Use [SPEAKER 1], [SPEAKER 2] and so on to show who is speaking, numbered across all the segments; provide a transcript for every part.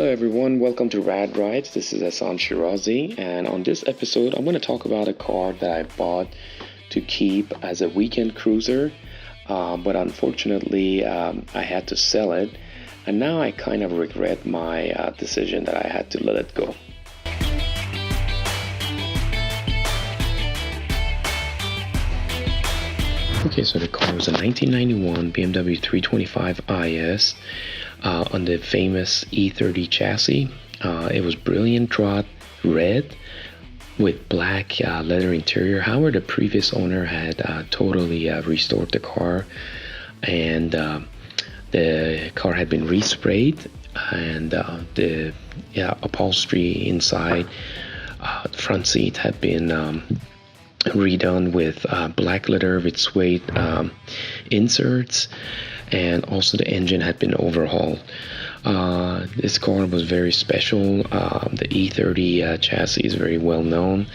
[SPEAKER 1] Hello everyone, welcome to Rad Rides. This is Ehsan Shirazi, and on this episode I'm going to talk about a car that I bought to keep as a weekend cruiser, but unfortunately I had to sell it, and now I kind of regret my decision that I had to let it go. Okay, so the car was a 1991 BMW 325is on the famous E30 chassis. It was brilliant draught red with black leather interior. However, the previous owner had totally restored the car, and the car had been resprayed, and the upholstery inside, the front seat had been redone with black leather with suede inserts, and also the engine had been overhauled. This car was very special. The E30 chassis is very well known,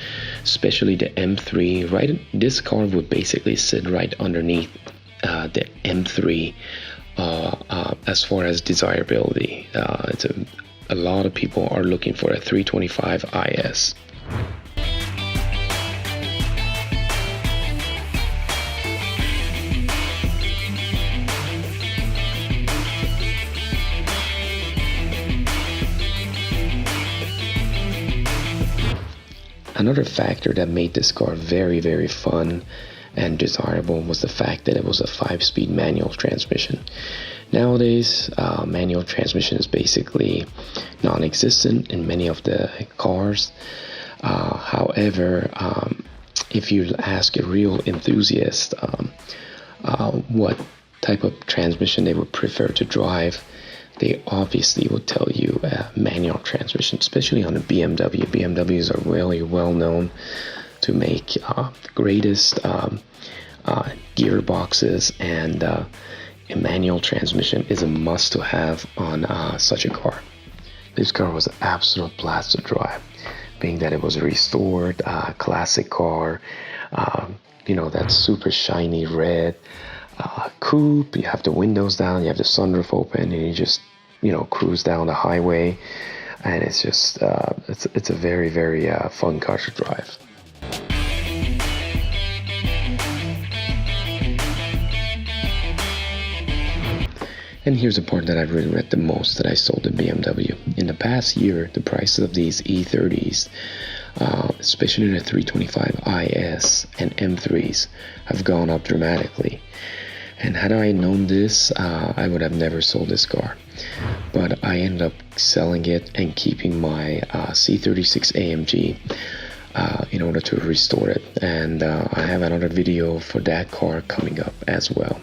[SPEAKER 1] especially the M3. Right, this car would basically sit right underneath the M3 as far as desirability. A lot of people are looking for a 325is. Another factor that made this car very, very fun and desirable was the fact that it was a 5-speed manual transmission. Nowadays, manual transmission is basically non-existent in many of the cars. However, if you ask a real enthusiast what type of transmission they would prefer to drive, they obviously will tell you manual transmission, especially on a BMW. BMWs are really well known to make the greatest gearboxes, and a manual transmission is a must to have on such a car. This car was an absolute blast to drive, being that it was a restored classic car, that super shiny red coupe. You have the windows down, you have the sunroof open, and you just cruise down the highway, and it's just it's a very, very fun car to drive. And here's the part that I regret the most, that I sold the BMW. In the past year, the prices of these E30s, especially the 325is and M3s, have gone up dramatically. And had I known this, I would have never sold this car. But I ended up selling it and keeping my C36 AMG in order to restore it. And I have another video for that car coming up as well.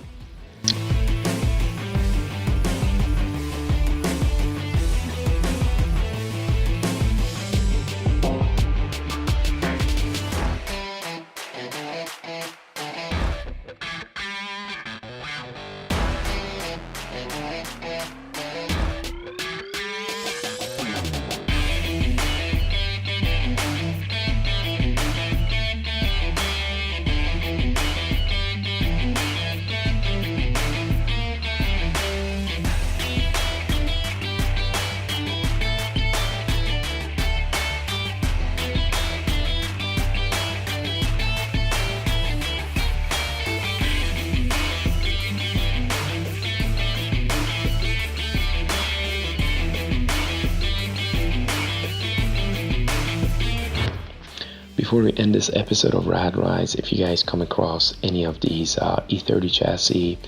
[SPEAKER 1] Before we end this episode of Rad Rides, if you guys come across any of these E30 chassis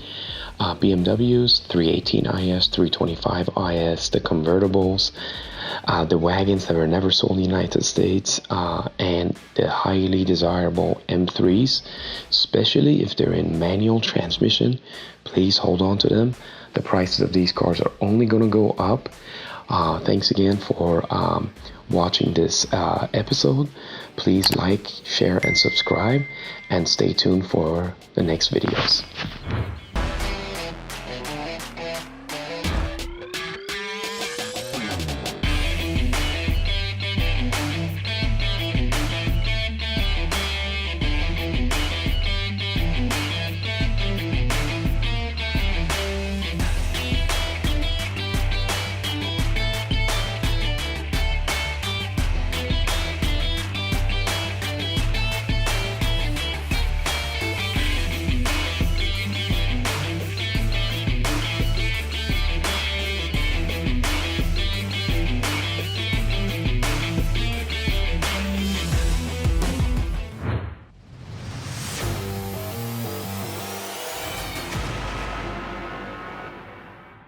[SPEAKER 1] BMWs, 318is, 325is, the convertibles, the wagons that were never sold in the United States, and the highly desirable M3s, especially if they're in manual transmission, please hold on to them. The prices of these cars are only going to go up. Thanks again for watching this episode. Please like, share, and subscribe, and stay tuned for the next videos.